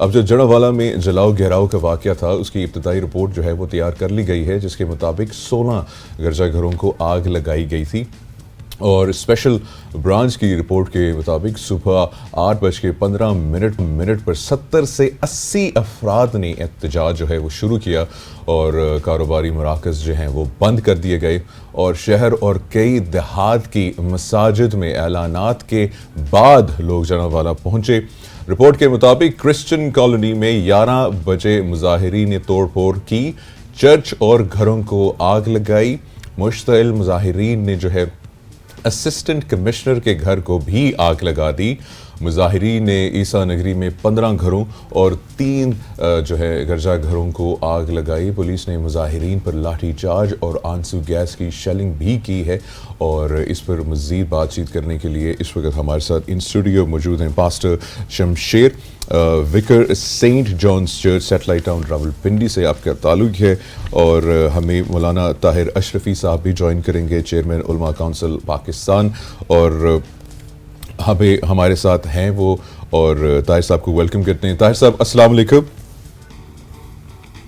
اب جو جڑاوالا میں جلاؤ گہراؤ کا واقعہ تھا اس کی ابتدائی رپورٹ جو ہے وہ تیار کر لی گئی ہے، جس کے مطابق 16 گرجا گھروں کو آگ لگائی گئی تھی، اور اسپیشل برانچ کی رپورٹ کے مطابق صبح 8:15 پر 70 سے 80 افراد نے احتجاج جو ہے وہ شروع کیا، اور کاروباری مراکز جو ہیں وہ بند کر دیے گئے، اور شہر اور کئی دیہات کی مساجد میں اعلانات کے بعد لوگ جڑاوالا پہنچے۔ رپورٹ کے مطابق کرسچن کالونی میں 11 بجے مظاہرین نے توڑ پھوڑ کی، چرچ اور گھروں کو آگ لگائی۔ مشتعل مظاہرین نے جو ہے اسسٹنٹ کمشنر کے گھر کو بھی آگ لگا دی۔ مظاہرین نے عیسیٰ نگری میں 15 گھروں اور 3 جو ہے گرجا گھروں کو آگ لگائی۔ پولیس نے مظاہرین پر لاٹھی چارج اور آنسو گیس کی شیلنگ بھی کی ہے، اور اس پر مزید بات چیت کرنے کے لیے اس وقت ہمارے ساتھ ان اسٹوڈیو موجود ہیں pastor Shamsher, vicar saint John's church satellite town Rawalpindi سے آپ کا تعلق ہے، اور ہمیں مولانا طاہر اشرفی صاحب بھی جوائن کریں گے، چیئرمین علماء کونسل پاکستان، اور ہمارے ساتھ ہیں وہ، اور طاہر صاحب کو ویلکم کرتے ہیں۔ طاہر صاحب السلام علیکم۔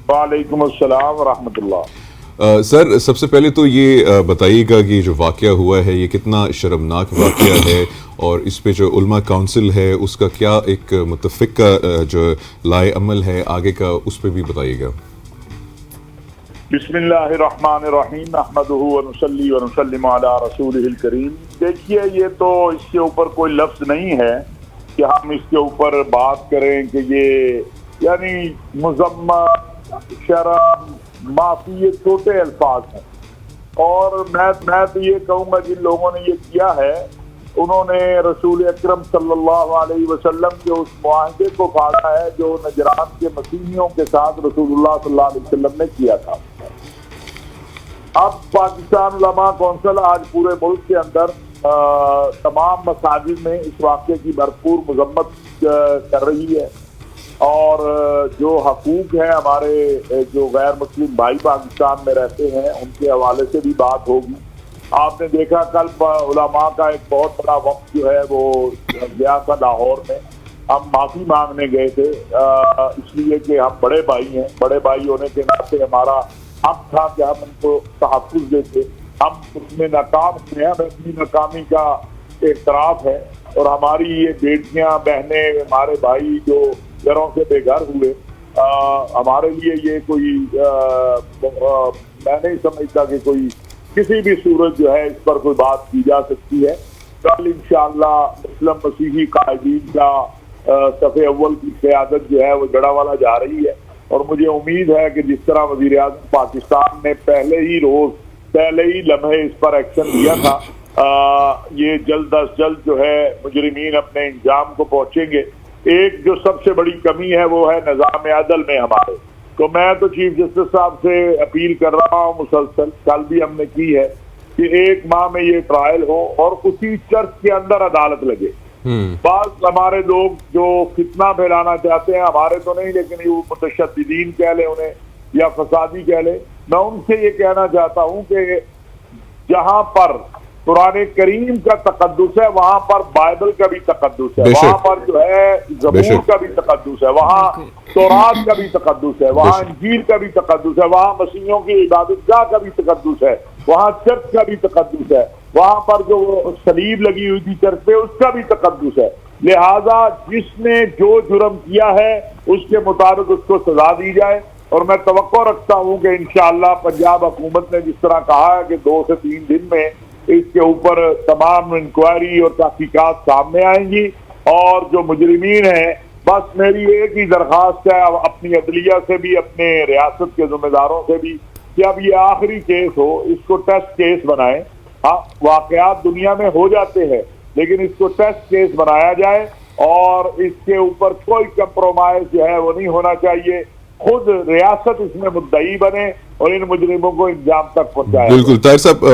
وعلیکم السلام ورحمۃ اللہ۔ سر، سب سے پہلے تو یہ بتائیے گا کہ جو واقعہ ہوا ہے یہ کتنا شرمناک واقعہ ہے، اور اس پہ جو علماء کونسل ہے اس کا کیا ایک متفقہ جو لائے عمل ہے آگے کا، اس پہ بھی بتائیے گا۔ بسم اللہ الرحمن الرحیم، نحمدہ ونصلی ونسلم علی رسولہ الکریم۔ دیکھیے، یہ تو اس کے اوپر کوئی لفظ نہیں ہے کہ ہم اس کے اوپر بات کریں کہ یہ یعنی مذمت، شرم، معافی، یہ چھوٹے الفاظ ہیں، اور میں تو یہ کہوں گا جن لوگوں نے یہ کیا ہے انہوں نے رسول اکرم صلی اللہ علیہ وسلم کے اس معاہدے کو پھاڑا ہے جو نجران کے مسیحیوں کے ساتھ رسول اللہ صلی اللہ علیہ وسلم نے کیا تھا۔ اب پاکستان علماء کونسل آج پورے ملک کے اندر تمام مساجد میں اس واقعے کی بھرپور مذمت کر رہی ہے، اور جو حقوق ہیں ہمارے جو غیر مسلم بھائی پاکستان میں رہتے ہیں ان کے حوالے سے بھی بات ہوگی۔ آپ نے دیکھا کل علماء کا ایک بہت بڑا وقت جو ہے وہ گیا تھا لاہور میں، ہم معافی مانگنے گئے تھے اس لیے کہ ہم بڑے بھائی ہیں، بڑے بھائی ہونے کے ناطے ہمارا حق تھا کہ ہم ان کو تحفظ دیتے۔ ہم اس میں ناکام ہوئے ہیں، ہمیں اپنی ناکامی کا اعتراف ہے، اور ہماری یہ بیٹیاں، بہنیں، ہمارے بھائی جو گھروں سے بے گھر ہوئے، ہمارے لیے یہ کوئی میں نہیں سمجھتا کہ کوئی کسی بھی صورت جو ہے اس پر کوئی بات کی جا سکتی ہے۔ کل انشاءاللہ مسلم مسیحی قائدین کا صف اول کی قیادت جو ہے وہ جڑاوالا جا رہی ہے، اور مجھے امید ہے کہ جس طرح وزیر اعظم پاکستان نے پہلے ہی لمحے اس پر ایکشن لیا تھا، یہ جلد از جلد جو ہے مجرمین اپنے انجام کو پہنچیں گے۔ ایک جو سب سے بڑی کمی ہے وہ ہے نظام عدل میں ہمارے، تو میں تو چیف جسٹس صاحب سے اپیل کر رہا ہوں مسلسل، کل بھی ہم نے کی ہے، کہ 1 ماہ میں یہ ٹرائل ہو اور اسی چرچ کے اندر عدالت لگے۔ بعض ہمارے لوگ جو فتنہ پھیلانا چاہتے ہیں، ہمارے تو نہیں لیکن وہ متشددین کہہ لیں انہیں یا فسادی کہہ لیں، میں ان سے یہ کہنا چاہتا ہوں کہ جہاں پر قرآن کریم کا تقدس ہے وہاں پر بائبل کا بھی تقدس ہے، وہاں پر جو ہے زبور کا بھی تقدس ہے، وہاں تورات کا بھی تقدس ہے، وہاں انجیل کا بھی تقدس ہے، وہاں مسیحیوں کی عبادت گاہ کا بھی تقدس ہے، وہاں چرچ کا بھی تقدس ہے، وہاں پر جو صلیب لگی ہوئی تھی چرچ پہ اس کا بھی تقدس ہے۔ لہذا جس نے جو جرم کیا ہے اس کے مطابق اس کو سزا دی جائے، اور میں توقع رکھتا ہوں کہ انشاءاللہ پنجاب حکومت نے جس طرح کہا ہے کہ 2 سے 3 دن میں اس کے اوپر تمام انکوائری اور تحقیقات سامنے آئیں گی، اور جو مجرمین ہیں، بس میری ایک ہی درخواست ہے اپنی عدلیہ سے بھی، اپنے ریاست کے ذمہ داروں سے بھی، کہ اب یہ آخری کیس ہو، اس کو ٹیسٹ کیس بنائیں۔ ہاں، واقعات دنیا میں ہو جاتے ہیں لیکن اس کو ٹیسٹ کیس بنایا جائے، اور اس کے اوپر کوئی کمپرومائز جو ہے وہ نہیں ہونا چاہیے، خود ریاست اس میں مدعی بنے اور ان مجرموں کو انجام تک پہنچائے۔ بالکل طاہر صاحب،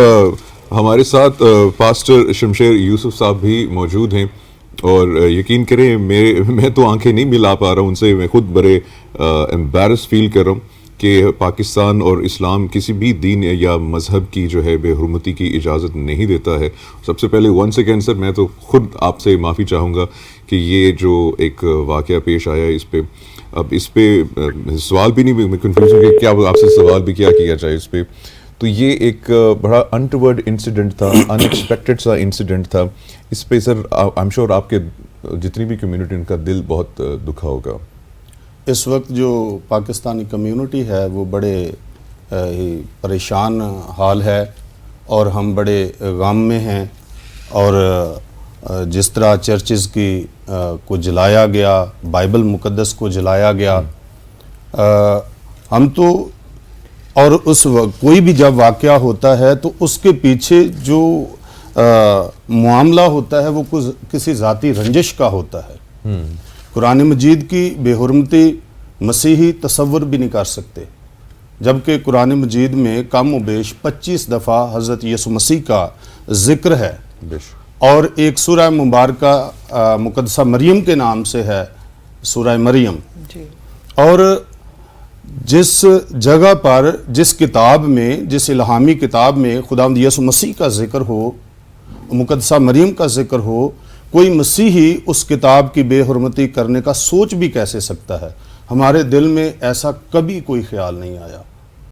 ہمارے ساتھ پاسٹر شمشیر یوسف صاحب بھی موجود ہیں، اور یقین کریں میں تو آنکھیں نہیں ملا پا رہا ہوں ان سے، میں خود بڑے امبیرس فیل کر رہا ہوں کہ پاکستان اور اسلام کسی بھی دین یا مذہب کی جو ہے بے حرمتی کی اجازت نہیں دیتا ہے۔ سب سے پہلے ونس اگین سر، میں تو خود آپ سے معافی چاہوں گا کہ یہ جو ایک واقعہ پیش آیا اس پہ، اب اس پہ سوال بھی نہیں، میں کنفیوز ہوں کہ کیا آپ سے سوال بھی کیا جائے اس پہ. تو یہ ایک بڑا انٹورڈ انسیڈنٹ تھا، ان ایکسپیکٹڈ سا انسیڈنٹ تھا. اس پہ سر آئی ایم شیور آپ کے جتنی بھی کمیونٹی ان کا دل بہت دکھا ہوگا. اس وقت جو پاکستانی کمیونٹی ہے وہ بڑے ہی پریشان حال ہے اور ہم بڑے غم میں ہیں. اور جس طرح چرچز کی کو جلایا گیا، بائبل مقدس کو جلایا گیا، ہم تو اور اس کوئی بھی جب واقعہ ہوتا ہے تو اس کے پیچھے جو معاملہ ہوتا ہے وہ کسی ذاتی رنجش کا ہوتا ہے. قرآن مجید کی بے حرمتی مسیحی تصور بھی نہیں کر سکتے، جبکہ قرآن مجید میں کم و بیش 25 دفعہ حضرت یسوع مسیح کا ذکر ہے، اور ایک سورہ مبارکہ مقدسہ مریم کے نام سے ہے، سورہ مریم. اور جس جگہ پر، جس کتاب میں، جس الہامی کتاب میں خداوند یسوع مسیح کا ذکر ہو، مقدسہ مریم کا ذکر ہو، کوئی مسیحی اس کتاب کی بے حرمتی کرنے کا سوچ بھی کیسے سکتا ہے؟ ہمارے دل میں ایسا کبھی کوئی خیال نہیں آیا.